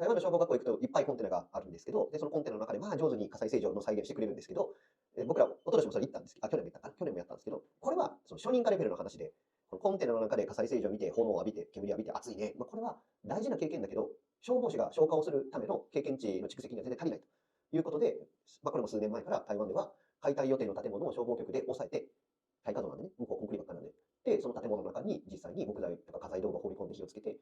台湾の消防学校行くといっぱいコンテナがあるんですけど、でそのコンテナの中で上手に火災正常の再現してくれるんですけど、僕ら、一昨年もそれ行ったんですけど、去年も行ったかな、去年もやったんですけど、これはその初任科レベルの話で、このコンテナの中で火災正常を見て、炎を浴びて、煙を浴びて、暑いね。これは大事な経験だけど、消防士が消火をするための経験値の蓄積には全然足りないということで、これも数年前から台湾では解体予定の建物を消防局で抑えて、耐火像なんでね、向こうコンクリばっかなんで、で、その建物の中に実際に木材とか家財道具を放り込んで火をつけて、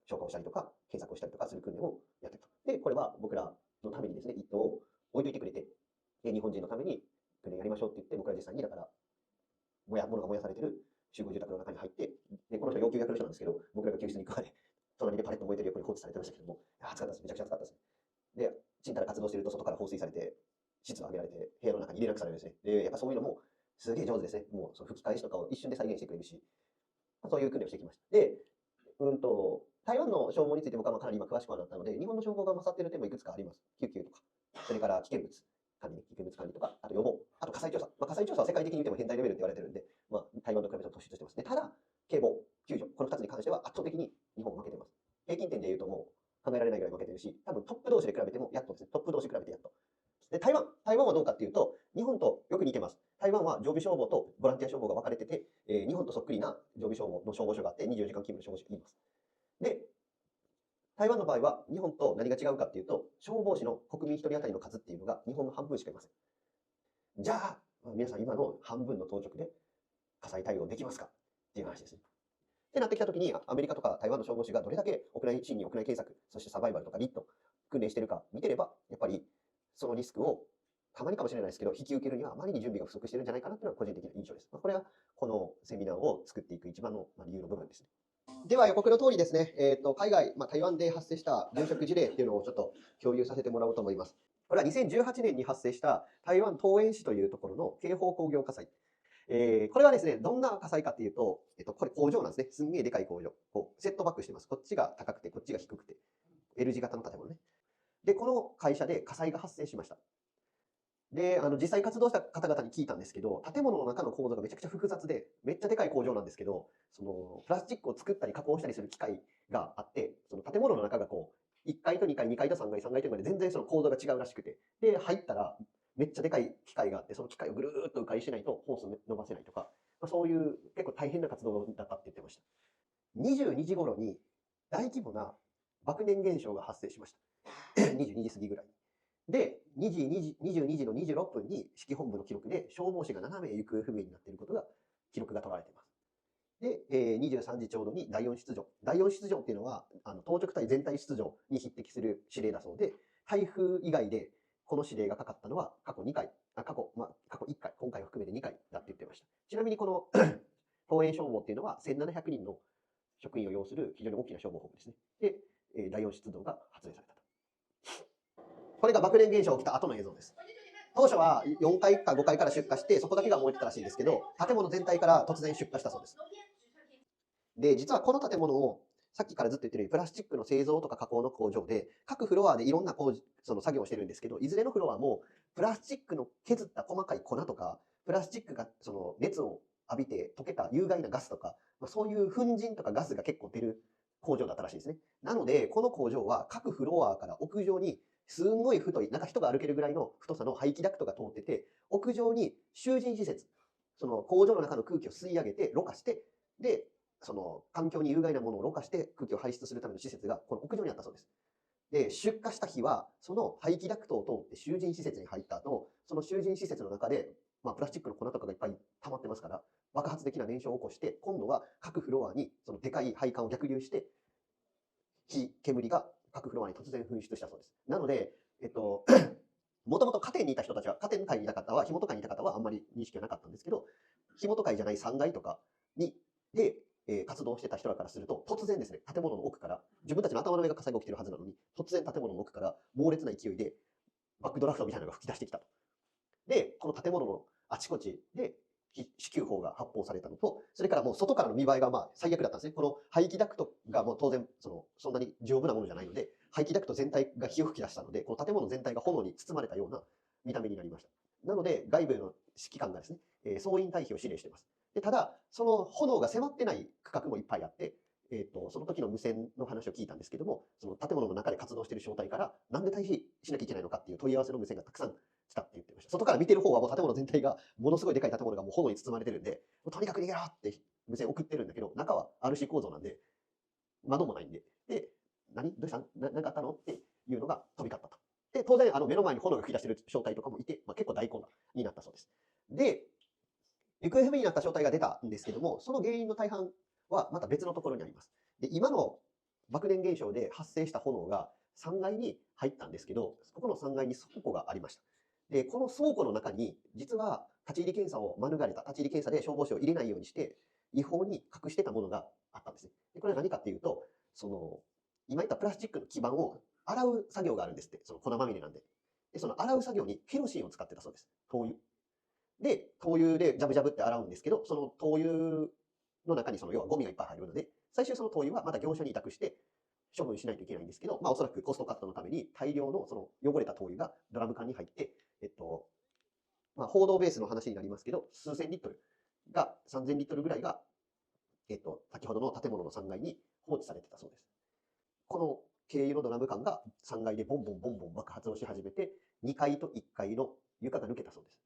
消火をしたりとか、検索をしたりとかする訓練をやってると。で、これは僕らのためにですね、一棟を置いといてくれて、日本人のために訓練やりましょうって言って、僕ら実際にだから、物が燃やされてる集合住宅の中に入って、で、この人要求役の人なんですけど、僕らが救出に行くまで、隣でパレット燃えてる横に放置されてましたけども、暑かったです。めちゃくちゃ暑かったです。で、ちんたら活動してると外から放水されて、湿度を上げられて、部屋の中に入れなくされるんですね。で、やっぱそういうのもすげえ上手ですね。もうその吹き返しとかを一瞬で再現してくれるし、そういう訓練をしてきました。で、台湾の消防について僕はかなり今詳しくはなったので、日本の消防が勝っている点もいくつかあります。救急とか、それから危険物管理、危険物管理とか、あと予防、あと火災調査。火災調査は世界的に見ても変態レベルって言われてるんで、台湾と比べて突出してますね。ただ、警防、救助、この2つに関しては圧倒的に日本負けてます。平均点で言うともう考えられないぐらい負けてるし、多分トップ同士で比べてもやっとですね、トップ同士で比べてやっと。で、台湾はどうかっていうと、日本とよく似てます。台湾は常備消防とボランティア消防が分かれてて、日本とそっくりな常備消防の消防署があって、24時間勤務の消防署がいます。で、台湾の場合は日本と何が違うかっていうと、消防士の国民1人当たりの数っていうのが日本の半分しかいません。じゃあ、皆さん今の半分の当直で火災対応できますかっていう話ですね。ってなってきたときに、アメリカとか台湾の消防士がどれだけ屋内侵入、屋内検索、そしてサバイバルとかリット訓練してるか見てれば、やっぱりそのリスクをたまにかもしれないですけど、引き受けるにはあまりに準備が不足してるんじゃないかなというのが個人的な印象です。これはこのセミナーを作っていく一番の理由の部分ですね。では予告の通りですね、海外、台湾で発生した殉職事例っていうのをちょっと共有させてもらおうと思います。これは2018年に発生した台湾桃園市というところの警報工業火災。これはですね、どんな火災かっていうと、これ工場なんですね。すんげえでかい工場。セットバックしてます。こっちが高くて、こっちが低くて。L 字型の建物ね。で、この会社で火災が発生しました。で、実際活動した方々に聞いたんですけど、建物の中の構造がめちゃくちゃ複雑で、めっちゃでかい工場なんですけど、プラスチックを作ったり加工したりする機械があって、その建物の中が1階と2階、2階と3階、3階というまで全然その構造が違うらしくて、で、入ったらめっちゃでかい機械があって、その機械をぐるーっと迂回しないとホース伸ばせないとか、そういう結構大変な活動だったって言ってました。22時頃に大規模な爆燃現象が発生しました。22時過ぎぐらい。で、22時の26分に指揮本部の記録で消防士が7名行方不明になっていることが記録が取られています。で、23時ちょうどに第4出動。第4出動っていうのは、当直隊全体出動に匹敵する指令だそうで、台風以外でこの指令がかかったのは過去1回、今回を含めて2回だって言ってました。ちなみにこの東園消防っていうのは1700人の職員を要する非常に大きな消防本部ですね。で、第4出動が発令されたと。これが爆燃現象が起きた後の映像です。当初は4階か5階から出火して、そこだけが燃えてたらしいんですけど、建物全体から突然出火したそうです。で、実はこの建物を、さっきからずっと言ってるように、プラスチックの製造とか加工の工場で、各フロアでいろんなその作業をしてるんですけど、いずれのフロアも、プラスチックの削った細かい粉とか、プラスチックがその熱を浴びて溶けた有害なガスとか、そういう粉塵とかガスが結構出る工場だったらしいですね。なので、この工場は各フロアから屋上にすんごい太い、なんか人が歩けるぐらいの太さの排気ダクトが通ってて、屋上に集塵施設、その工場の中の空気を吸い上げて、ろ過して、で、その環境に有害なものをろ過して空気を排出するための施設がこの屋上にあったそうです。で、出火した日は、その排気ダクトを通って集塵施設に入った後、その集塵施設の中で、プラスチックの粉とかがいっぱい溜まってますから、爆発的な燃焼を起こして、今度は各フロアにそのでかい配管を逆流して、煙が各フロアに突然噴出したそうです。なので、もともと家庭にいた人たちは、家庭会にいた方は、火元会にいた方はあんまり認識はなかったんですけど、火元会じゃない3階とかで、活動してた人らからすると、突然ですね、建物の奥から、自分たちの頭の上が火災が起きてるはずなのに、突然建物の奥から猛烈な勢いで、バックドラフトみたいなのが吹き出してきたと。で、この建物のあちこちで、支給砲が発砲されたのと、それからもう外からの見栄えが最悪だったんですね。この排気ダクトがもう当然そんなに丈夫なものじゃないので、排気ダクト全体が火を吹き出したので、この建物全体が炎に包まれたような見た目になりました。なので、外部への指揮官がですね、総員退避を指令しています。でただ、その炎が迫ってない区画もいっぱいあって、その時の無線の話を聞いたんですけども、その建物の中で活動している正体から、なんで退避しなきゃいけないのかっていう問い合わせの無線がたくさん来たって言ってました。外から見てる方はもう建物全体が、ものすごいでかい建物がもう炎に包まれてるんで、もうとにかく逃げろって無線送ってるんだけど、中は RC 構造なんで、窓もないんで、で、どうしたなんかあったのっていうのが飛び交ったと。で、当然、目の前に炎が吹き出してる正体とかもいて、結構大混乱になったそうです。で、行方不明になった正体が出たんですけども、その原因の大半はまた別のところにあります。で、今の爆燃現象で発生した炎が3階に入ったんですけど、ここの3階に倉庫がありました。で、この倉庫の中に、実は立ち入り検査を免れた、立ち入り検査で消防士を入れないようにして、違法に隠してたものがあったんですね。で、これは何かっていうと、今言ったプラスチックの基板を洗う作業があるんですって、その粉まみれなんで。で、その洗う作業にケロシンを使ってたそうです。灯油。で、灯油でジャブジャブって洗うんですけど、その灯油の中に要はゴミがいっぱい入るので、最終その灯油はまた業者に委託して処分しないといけないんですけど、おそらくコストカットのために大量のその汚れた灯油がドラム缶に入って、報道ベースの話になりますけど、数千リットルが、3000リットルぐらいが、先ほどの建物の3階に放置されてたそうです。この軽油のドラム缶が3階でボンボンボンボン爆発をし始めて、2階と1階の床が抜けたそうです。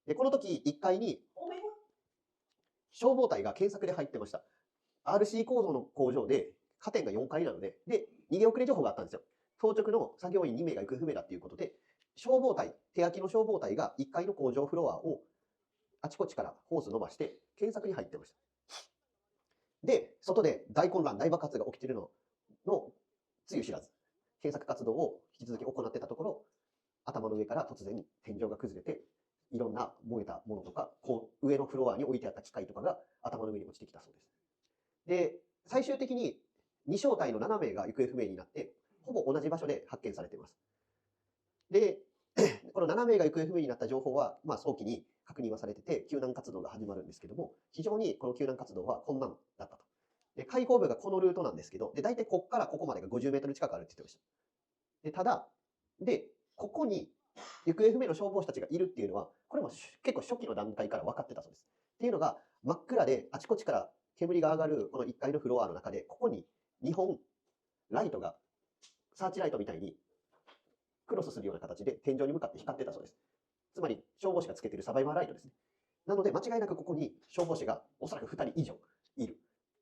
で、この時1階に消防隊が検索で入ってました。RC 構造の工場で、加点が4階なので、逃げ遅れ情報があったんですよ。当直の作業員2名が行方不明だということで、消防隊、手焼きの消防隊が1階の工場フロアをあちこちからホース伸ばして検索に入ってました。で、外で大混乱、大爆発が起きているのつゆ知らず、検索活動を引き続き行ってたところ、頭の上から突然天井が崩れて、いろんな燃えたものとか、上のフロアに置いてあった機械とかが頭の上に落ちてきたそうです。で、最終的に2小隊の7名が行方不明になって、ほぼ同じ場所で発見されています。で、この7名が行方不明になった情報は、早期に確認はされてて、救難活動が始まるんですけども、非常にこの救難活動は困難だったと。で、開口部がこのルートなんですけど、で、大体ここからここまでが50メートル近くあるって言ってました。で、ただ、ここに行方不明の消防士たちがいるっていうのは、これも結構初期の段階から分かってたそうです。っていうのが、真っ暗であちこちから煙が上がるこの1階のフロアの中で、ここに2本ライトが、サーチライトみたいにクロスするような形で天井に向かって光ってたそうです。つまり消防士がつけているサバイバーライトですね。なので間違いなくここに消防士がおそらく2人以上いる。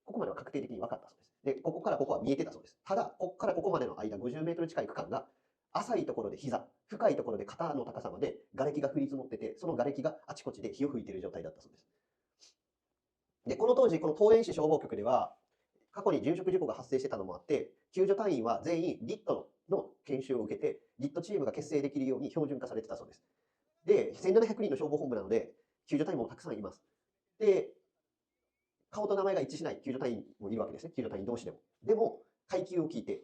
ここまでは確定的に分かったそうです。で、ここからここは見えてたそうです。ただ、ここからここまでの間50メートル近い区間が浅いところで膝、深いところで肩の高さまで瓦礫が降り積もってて、その瓦礫があちこちで火を吹いている状態だったそうです。で、この当時、この東園市消防局では、過去に殉職事故が発生してたのもあって、救助隊員は全員リットの研修を受けて、リットチームが結成できるように標準化されてたそうです。で、1700人の消防本部なので、救助隊員もたくさんいます。で、顔と名前が一致しない救助隊員もいるわけですね。救助隊員同士でも。でも、階級を聞いて、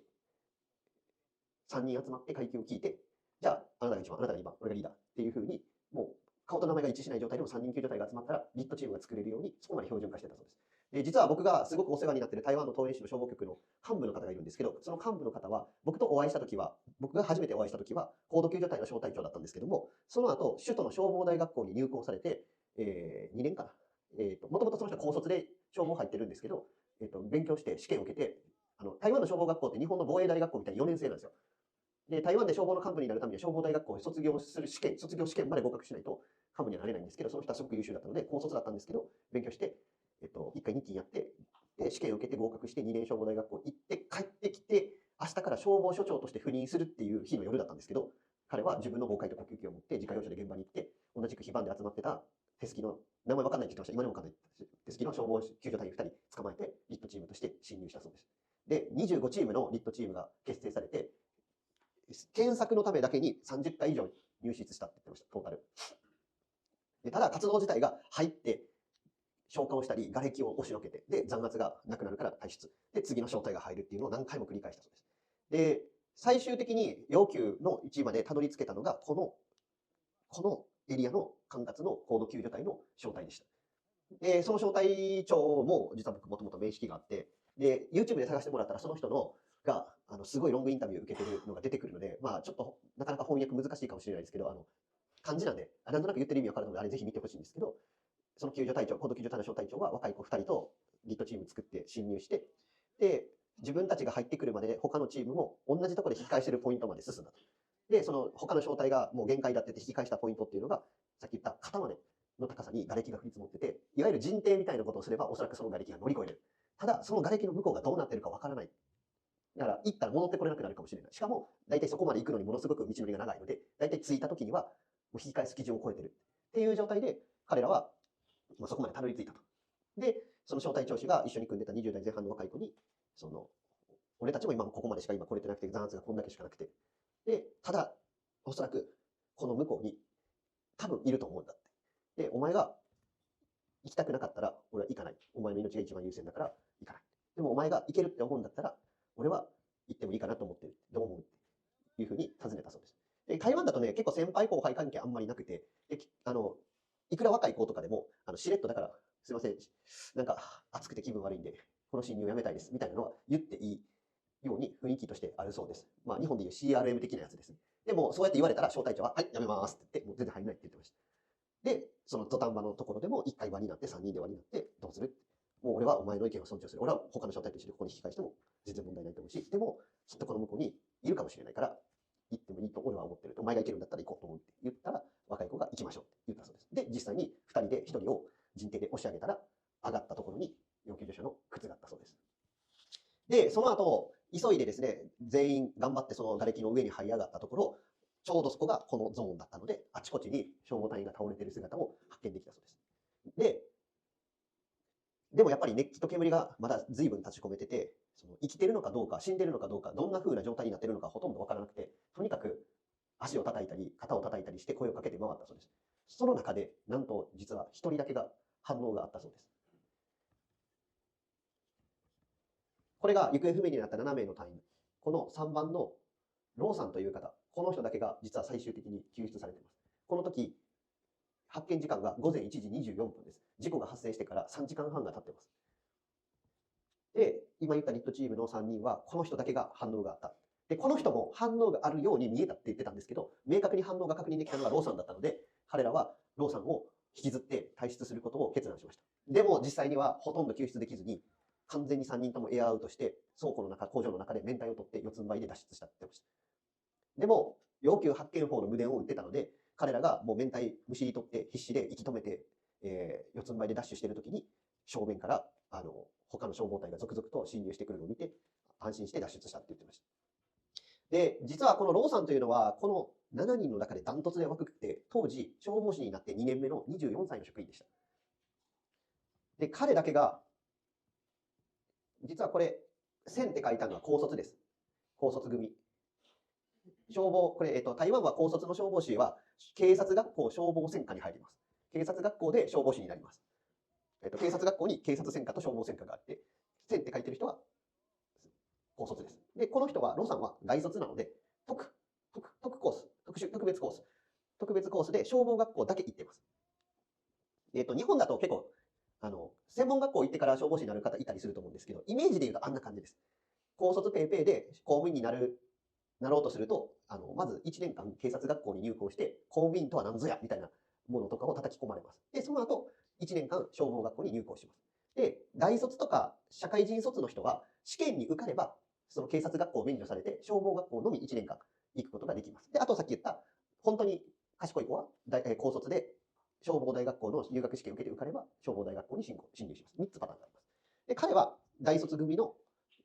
3人集まって階級を聞いて、じゃあ、あなたが1番、あなたが2番、俺がリーダーっていうふうに、もう顔と名前が一致しない状態でも3人救助隊が集まったら、リットチームが作れるように、そこまで標準化してたそうです。で、実は僕がすごくお世話になっている台湾の東園市の消防局の幹部の方がいるんですけど、その幹部の方は、僕が初めてお会いした時は、高度救助隊の小隊長だったんですけども、その後、首都の消防大学校に入校されて、2年かな。もともとその人高卒で消防入ってるんですけど、勉強して試験を受けて、台湾の消防学校って日本の防衛大学校みたいに4年生なんですよ。で、台湾で消防の幹部になるためには消防大学校を卒業試験まで合格しないと幹部にはなれないんですけど、その人はすごく優秀だったので、高卒だったんですけど、勉強して、1回日勤やって、で、試験を受けて合格して2年消防大学校行って帰ってきて、明日から消防署長として赴任するっていう日の夜だったんですけど、彼は自分の号外と呼吸器を持って自家用車で現場に行って、同じく非番で集まってた手すきの、名前わかんないって言ってました。今でもわかんない。手すきの消防救助隊員2人捕まえて、リットチームとして侵入したそうです。で、25チームのリットチームが結成されて、検索のためだけに30回以上入室したって言ってました、トータル。で、ただ活動自体が入って、消火をしたり、瓦礫を押しのけて、で、残圧がなくなるから退出。で、次の小隊が入るっていうのを何回も繰り返したそうです。で、最終的に要求の1位までたどり着けたのが、このエリアの管轄の高度救助隊の小隊でした。で、その小隊長も実は僕もともと面識があって、で、YouTube で探してもらったらその人が、すごいロングインタビュー受けてるのが出てくるので、ちょっとなかなか翻訳難しいかもしれないですけど、漢字なんで、なんとなく言ってる意味わかるので、あれぜひ見てほしいんですけど、その救助隊長、高度救助隊の小隊長は若い子2人とリットチーム作って侵入して、で、自分たちが入ってくるまでで他のチームも同じところで引き返してるポイントまで進んだと。で、その他の小隊がもう限界だって言って引き返したポイントっていうのが、さっき言った肩までの高さに瓦礫が降り積もってて、いわゆる人定みたいなことをすれば、おそらくその瓦礫が乗り越える。ただ、その瓦礫の向こうがどうなってるかわからない。だから、行ったら戻ってこれなくなるかもしれない。しかも、大体そこまで行くのにものすごく道のりが長いので、大体着いた時には、もう引き返す基準を超えてる。っていう状態で、彼らは、そこまでたどり着いたと。で、その小隊長氏が一緒に組んでた20代前半の若い子に、俺たちも今もここまでしか今来れてなくて、残圧がこんだけしかなくて。で、ただ、おそらく、この向こうに、多分いると思うんだって。で、お前が行きたくなかったら、俺は行かない。お前の命が一番優先だから行かない。でもお前が行けるって思うんだったら、俺は行ってもいいかなと思ってる。どう思うっていうふうに尋ねたそうです。で、台湾だとね、結構先輩後輩関係あんまりなくて、でいくら若い子とかでも、しれっとだから、すいません、なんか暑くて気分悪いんで、この侵入やめたいです、みたいなのは言っていいように雰囲気としてあるそうです。まあ、日本でいう CRM 的なやつですね。でも、そうやって言われたら、小隊長は、はい、やめますって言って、もう全然入んないって言ってました。で、その土壇場のところでも1回輪になって3人で輪になって、どうする？もう俺はお前の意見を尊重する。俺は他の小隊と一緒でここに引き返しても全然問題ないと思うし、でも、きっとこの向こうにいるかもしれないから、行ってもいいと俺は思ってる。お前が行けるんだったら行こうと思うって言ったら、若い子が行きましょうって言ったそうです。で、実際に2人で1人を陣形で押し上げたら、上がったところに要救助者の靴があったそうです。で、その後、急いでですね、全員頑張ってその瓦礫の上に這い上がったところ、ちょうどそこがこのゾーンだったので、あちこちに消防隊員が倒れている姿を発見できたそうです。でもやっぱり熱気と煙がまだ随分立ち込めてて、生きてるのかどうか、死んでるのかどうか、どんな風な状態になってるのかほとんどわからなくて、とにかく足を叩いたり、肩を叩いたりして声をかけて回ったそうです。その中で、なんと実は一人だけが反応があったそうです。これが行方不明になった7名の隊員。この3番のローさんという方、この人だけが実は最終的に救出されています。この時、発見時間が午前1時24分です。事故が発生してから3時間半が経っています。で、今言ったリットチームの3人は、この人だけが反応があった。で、この人も反応があるように見えたって言ってたんですけど、明確に反応が確認できたのがローさんだったので、彼らはローさんを引きずって退出することを決断しました。でも実際にはほとんど救出できずに、完全に3人ともエアアウトして、倉庫の中、工場の中で面体を取って四つん這いで脱出したって言ってました。でも、要求発見法の無電を打ってたので、彼らがもう面体むしり取って必死で息止めて、四つん這いでダッシュしているときに、正面から他の消防隊が続々と侵入してくるのを見て、安心して脱出したって言ってました。で、実はこのローさんというのは、この7人の中でダントツで若くて、当時、消防士になって2年目の24歳の職員でした。で、彼だけが、実はこれ、1000って書いたのは高卒です。高卒組。消防、これ、台湾は高卒の消防士は、警察学校消防専科に入ります。警察学校で消防士になります。警察学校に警察専科と消防専科があって、1000って書いてる人は高卒です。で、この人は、ロさんは大卒なので、特コース、特別コース。特別コースで消防学校だけ行っています。日本だと結構、専門学校行ってから消防士になる方いたりすると思うんですけど、イメージで言うとあんな感じです。高卒ペイペイで公務員になろうとすると、まず1年間警察学校に入校して、公務員とは何ぞやみたいなものとかを叩き込まれます。で、その後、1年間消防学校に入校します。で、大卒とか社会人卒の人は、試験に受かれば、その警察学校を免除されて、消防学校のみ1年間行くことができます。で、あとさっき言った、本当に賢い子は高卒で消防大学校の入学試験を受けて受かれば、消防大学校に進入します。3つパターンがあります。で、彼は大卒組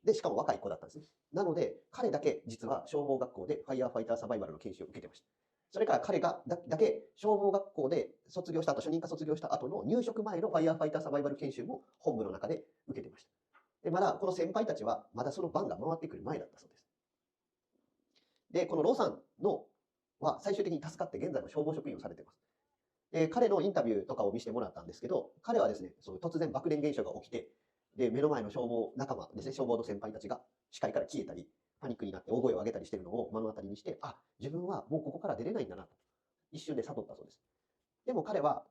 で、しかも若い子だったんですね。なので、彼だけ実は消防学校でファイヤーファイターサバイバルの研修を受けてました。それから彼がだけ消防学校で卒業した後、初任科卒業した後の入職前のファイヤーファイターサバイバル研修も本部の中で受けてました。で、まだこの先輩たちは、まだその番が回ってくる前だったそうです。で、このローさんは最終的に助かって現在も消防職員をされています。で、彼のインタビューとかを見せてもらったんですけど、彼はですね、その突然爆電現象が起きて、で、目の前の消防仲間ですね、消防の先輩たちが視界から消えたり、パニックになって大声を上げたりしているのを目の当たりにして、あ、自分はもうここから出れないんだなと、一瞬で悟ったそうです。でも彼は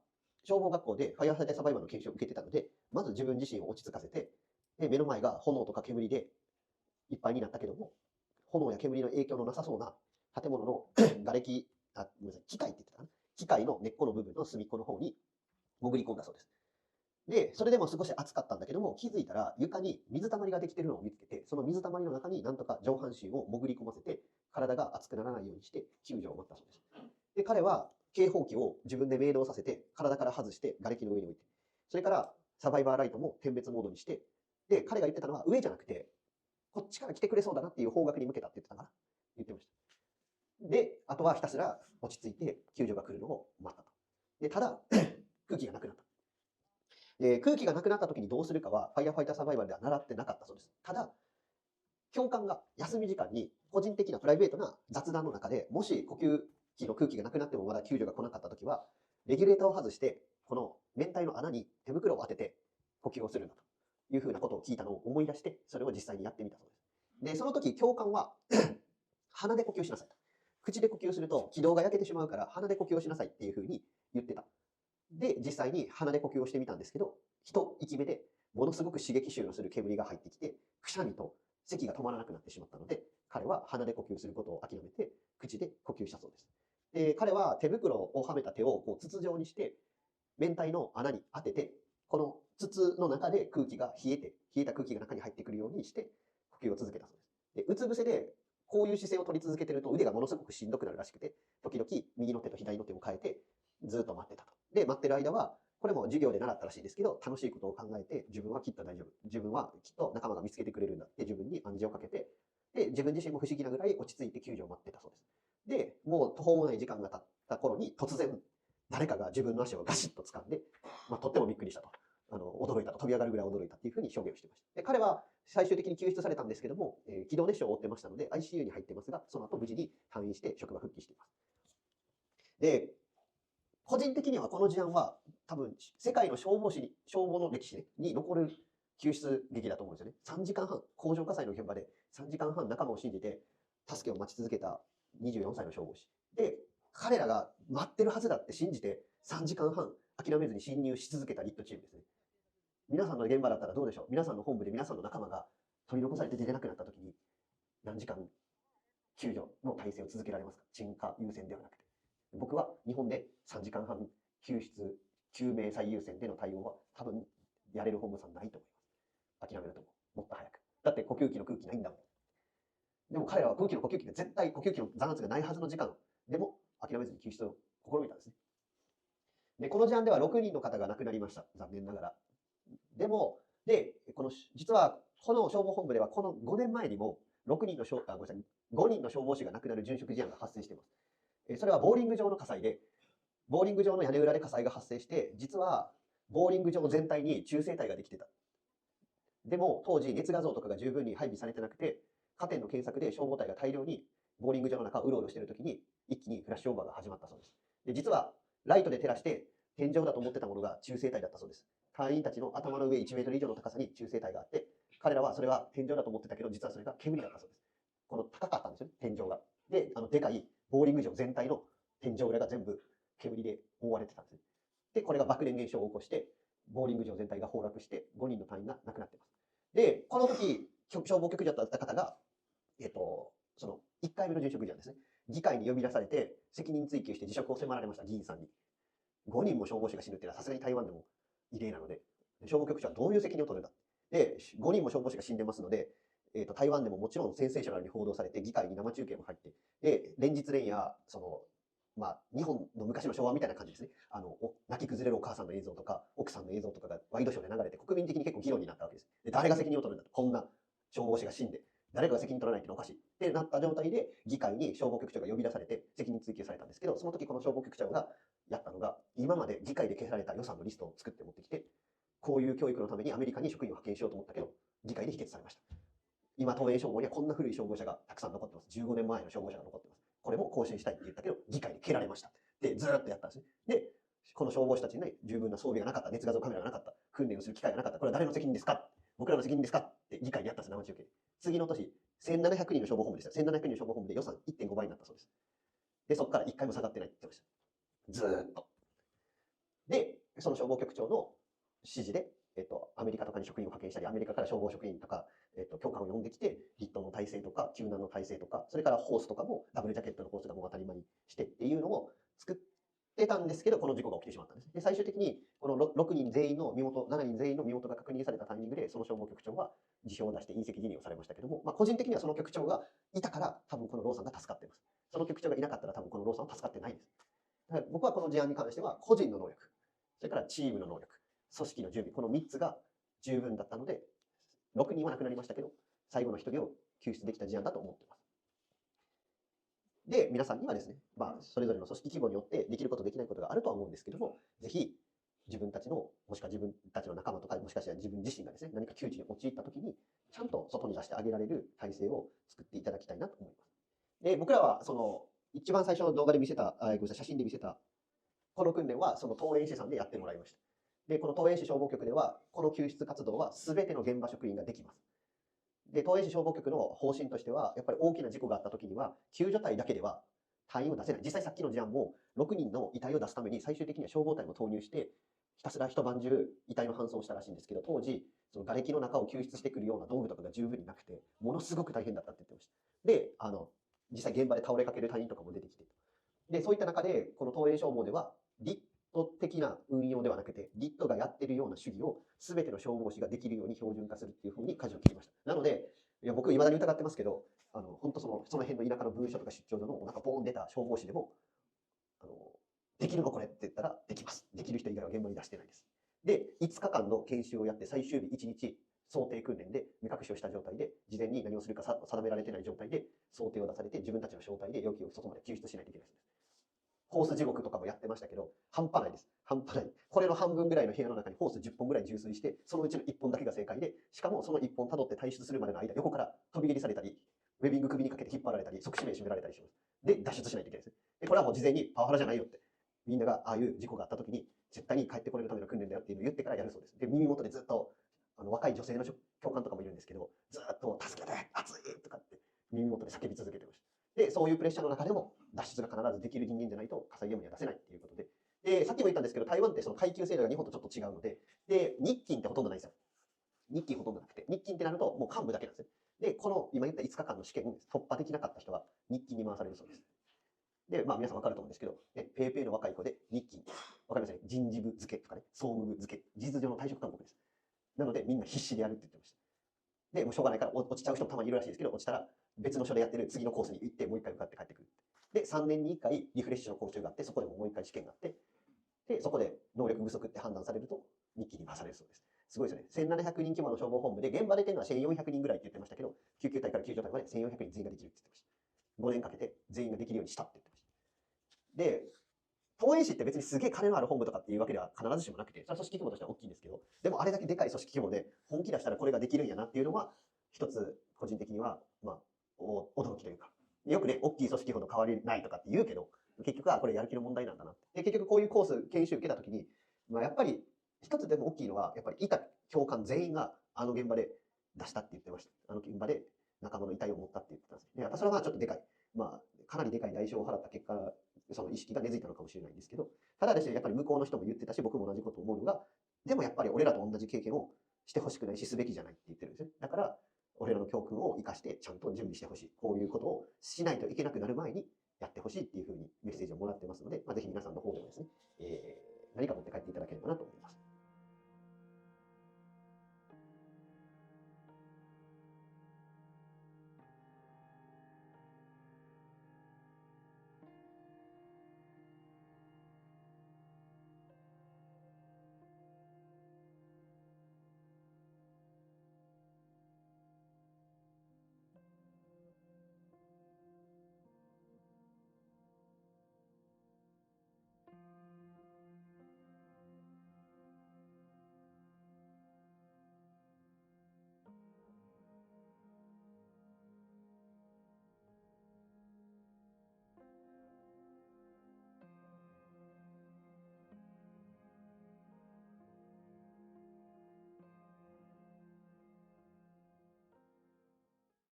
消防学校でファイアーサイバイバルの研修を受けてたので、まず自分自身を落ち着かせて、で、目の前が炎とか煙でいっぱいになったけども、炎や煙の影響のなさそうな建物の瓦礫、ごめんなさい、機械って言ってたかな。機械の根っこの部分の隅っこの方に潜り込んだそうです。で、それでも少し暑かったんだけども、気づいたら床に水たまりができてるのを見つけて、その水たまりの中になんとか上半身を潜り込ませて、体が熱くならないようにして救助を待ったそうです。で、彼は警報器を自分で明動させて、体から外して瓦礫の上に置いて、それからサバイバーライトも点滅モードにして、で、彼が言ってたのは上じゃなくて、こっちから来てくれそうだなっていう方角に向けたって言ってたかな。言ってました。で、あとはひたすら落ち着いて救助が来るのを待ったと。で、ただ、空気がなくなった。で、空気がなくなった時にどうするかは、ファイヤーファイターサバイバルでは習ってなかったそうです。ただ、教官が休み時間に個人的なプライベートな雑談の中で、もし呼吸器の空気がなくなってもまだ救助が来なかった時は、レギュレーターを外して、この面体の穴に手袋を当てて呼吸をするんだというふうなことを聞いたのを思い出して、それを実際にやってみたそうです。で、その時教官は鼻で呼吸しなさいと。口で呼吸すると気道が焼けてしまうから鼻で呼吸をしなさいっていうふうに言ってた。で、実際に鼻で呼吸をしてみたんですけど、一息目でものすごく刺激臭のする煙が入ってきて、くしゃみと咳が止まらなくなってしまったので、彼は鼻で呼吸することを諦めて、口で呼吸したそうです。で、彼は手袋をはめた手をこう筒状にして、面体の穴に当てて、この筒の中で空気が冷えた空気が中に入ってくるようにして、呼吸を続けたそうです。で、うつ伏せで、こういう姿勢を取り続けてると腕がものすごくしんどくなるらしくて、時々右の手と左の手を変えて、ずっと待ってたと。で、待ってる間は、これも授業で習ったらしいですけど、楽しいことを考えて、自分はきっと大丈夫。自分はきっと仲間が見つけてくれるんだって自分に暗示をかけて、で、自分自身も不思議なぐらい落ち着いて救助を待ってたそうです。で、もう途方もない時間が経った頃に突然、誰かが自分の足をガシッと掴んで、とってもびっくりしたと。驚いたと。飛び上がるぐらい驚いたっていうふうに証言をしていました。で、彼は最終的に救出されたんですけども、気道熱傷を負ってましたので、ICU に入ってますが、その後無事に退院して職場復帰しています。で、個人的にはこの事案は多分世界の消防の歴史に残る救出劇だと思うんですよね。3時間半、工場火災の現場で3時間半仲間を信じて助けを待ち続けた24歳の消防士。で、彼らが待ってるはずだって信じて3時間半諦めずに侵入し続けたリットチームですね。皆さんの現場だったらどうでしょう。皆さんの本部で皆さんの仲間が取り残されて出れなくなった時に何時間救助の体制を続けられますか。鎮火優先ではなくて。僕は日本で3時間半救命最優先での対応は多分やれる本部さんないと思います。諦めると思う。もっと早く。だって呼吸器の空気ないんだもん。でも彼らは呼吸器が絶対呼吸器の残圧がないはずの時間でも諦めずに救出を試みたんですね。で、この事案では6人の方が亡くなりました。残念ながら。実はこの消防本部ではこの5年前にも5人の消防士が亡くなる殉職事案が発生しています。それはボーリング場の火災で、ボーリング場の屋根裏で火災が発生して、実はボーリング場全体に中性体ができてた。でも当時熱画像とかが十分に配備されてなくて、カテンの検索で消防隊が大量にボーリング場の中をうろうろしているときに一気にフラッシュオーバーが始まったそうです。で、実はライトで照らして天井だと思ってたものが中性体だったそうです。隊員たちの頭の上1メートル以上の高さに中性体があって、彼らはそれは天井だと思ってたけど、実はそれが煙だったそうです。この高かったんですよね、天井が。で、でかいボーリング場全体の天井裏が全部煙で覆われてたんですね。で、これが爆燃現象を起こして、ボーリング場全体が崩落して、5人の隊員が亡くなっています。で、この時、消防局長だった方が、その1回目の殉職事案ですね。議会に呼び出されて、責任追及して辞職を迫られました、議員さんに。5人も消防士が死ぬっていうのはさすがに台湾でも異例なので、消防局長はどういう責任を取るんだ。で、5人も消防士が死んでますので、台湾でももちろんセンセーショナルに報道されて、議会に生中継も入って、で、連日連夜、日本の昔の昭和みたいな感じですね。泣き崩れるお母さんの映像とか、奥さんの映像とかがワイドショーで流れて、国民的に結構議論になったわけです。で、誰が責任を取るんだと。こんな消防士が死んで、誰かが責任取らないってのはおかしい。ってなった状態で、議会に消防局長が呼び出されて、責任追及されたんですけど、その時この消防局長がやったのが、今まで議会で消された予算のリストを作って持ってきて、こういう教育のためにアメリカに職員を派遣しようと思ったけど、議会で否決されました。今、東映消防にはこんな古い消防車がたくさん残ってます。15年前の消防車が残ってます。これも更新したいって言ったけど、議会で蹴られました。で、ずーっとやったんですね。で、この消防士たちにね、十分な装備がなかった、熱画像カメラがなかった、訓練をする機会がなかった、これは誰の責任ですか。僕らの責任ですかって議会でやったんです、生中継で。次の年、1700人の消防本部でした。1700人の消防本部で予算1.5倍になったそうです。で、そこから1回も下がってないって言ってました。ずーっと。で、その消防局長の指示で、アメリカとかに職員を派遣したり、アメリカから消防職員とか、教官を呼んできて、リットの体制とか、救難の体制とか、それからホースとかも、ダブルジャケットのホースがもう当たり前にしてっていうのを作っってたんですけど、この事故が起きてしまったんです。で、最終的に、この6人全員の身元、7人全員の身元が確認されたタイミングで、その消防局長は辞表を出して隕石辞任をされましたけども、個人的にはその局長がいたから、多分このローさんが助かっています。その局長がいなかったら、多分このローさんは助かってないです。だから僕はこの事案に関しては、個人の能力、それからチームの能力、組織の準備、この3つが十分だったので、6人は亡くなりましたけど、最後の1人を救出できた事案だと思っています。で、皆さんにはですね、それぞれの組織規模によってできることできないことがあるとは思うんですけども、ぜひ自分たちの、もしくは自分たちの仲間とか、もしかしたら自分自身がですね、何か窮地に陥った時に、ちゃんと外に出してあげられる体制を作っていただきたいなと思います。で、僕らは一番最初の動画で見せた、ごめんなさい、写真で見せた、この訓練はその東園市さんでやってもらいました。で、この東園市消防局では、この救出活動は全ての現場職員ができます。で、東園市消防局の方針としては、やっぱり大きな事故があった時には、救助隊だけでは隊員を出せない。実際さっきの事案も、6人の遺体を出すために最終的には消防隊も投入して、ひたすら一晩中遺体の搬送をしたらしいんですけど、当時、その瓦礫の中を救出してくるような道具とかが十分になくて、ものすごく大変だったって言ってました。で、実際現場で倒れかける隊員とかも出てきて、で、そういった中で、この東映消防では、リット的な運用ではなくて、リットがやってるような主義を全ての消防士ができるように標準化するっていうふうに舵を切りました。なので、僕、未だに疑ってますけど、本当その辺の田舎の分署とか出張所のなんかボーン出た消防士でも、できるのこれって言ったらできます。できる人以外は現場に出してないです。で、5日間の研修をやって最終日1日想定訓練で目隠しをした状態で、事前に何をするか定められてない状態で想定を出されて、自分たちの正体で容器を外まで救出しないといけないです。ホース地獄とかもやってましたけど、半端ないです。半端ない。これの半分ぐらいの部屋の中にホース10本ぐらい充水して、そのうちの1本だけが正解で、しかもその1本辿って退出するまでの間、横から飛び蹴りされたり、ウェビング首にかけて引っ張られたり、即死命締められたりします。で、脱出しないといけないです。で、これはもう事前にパワハラじゃないよって。みんながああいう事故があった時に、絶対に帰ってこれるための訓練だよっていうのを言ってからやるそうです。で、耳元でずっと、若い女性の教官とかもいるんですけど、ずっと助けて、熱いとかって耳元で叫び続けてました。で、そういうプレッシャーの中でも脱出が必ずできる人間じゃないと火災現場には出せないっていうことで、で、さっきも言ったんですけど、台湾ってその階級制度が日本とちょっと違うので、で、日勤ってほとんどないんですよ。日勤ほとんどなくて、日勤ってなるともう幹部だけなんですよ。で、この今言った5日間の試験突破できなかった人は日勤に回されるそうです。で、皆さん分かると思うんですけど、ペイペイの若い子で日勤、わかりますね。人事部付けとかね、総務部付け、事実上の退職勧告です。なのでみんな必死でやるって言ってました。で、もうしょうがないから落ちちゃう人もたまにいるらしいですけど、落ちたら別の所でやってる次のコースに行ってもう一回受かって帰ってくる。で、3年に1回リフレッシュの講習があって、そこでもう一回試験があって、で、そこで能力不足って判断されると日記に回されるそうです。すごいですよね。1700人規模の消防本部で、現場で出るのは1400人ぐらいって言ってましたけど、救急隊から救助隊まで1400人全員ができるって言ってました。5年かけて全員ができるようにしたって言ってました。で、東園市って別にすげえ金のある本部とかっていうわけでは必ずしもなくて、それは組織規模としては大きいんですけど、でもあれだけでかい組織規模で本気出したらこれができるんやなっていうのは、一つ個人的には、驚きというか、よくね、大きい組織ほど変わりないとかって言うけど、結局はこれやる気の問題なんだな。で、結局こういうコース、研修受けたときに、やっぱり一つでも大きいのは、やっぱりいた教官全員があの現場で出したって言ってました。あの現場で仲間の遺体を持ったって言ってたんです。で、やっぱそれはちょっとでかい。かなりでかい代償を払った結果、その意識が根付いたのかもしれないんですけど、ただですね、やっぱり向こうの人も言ってたし、僕も同じことを思うのが、でもやっぱり俺らと同じ経験をしてほしくないし、すべきじゃないって言ってるんですね。だから、俺らの教訓を生かしてちゃんと準備してほしい。こういうことをしないといけなくなる前にやってほしいっていうふうにメッセージをもらってますので、ぜひ皆さんの方でもですね、何か持って帰っていただければなと思います。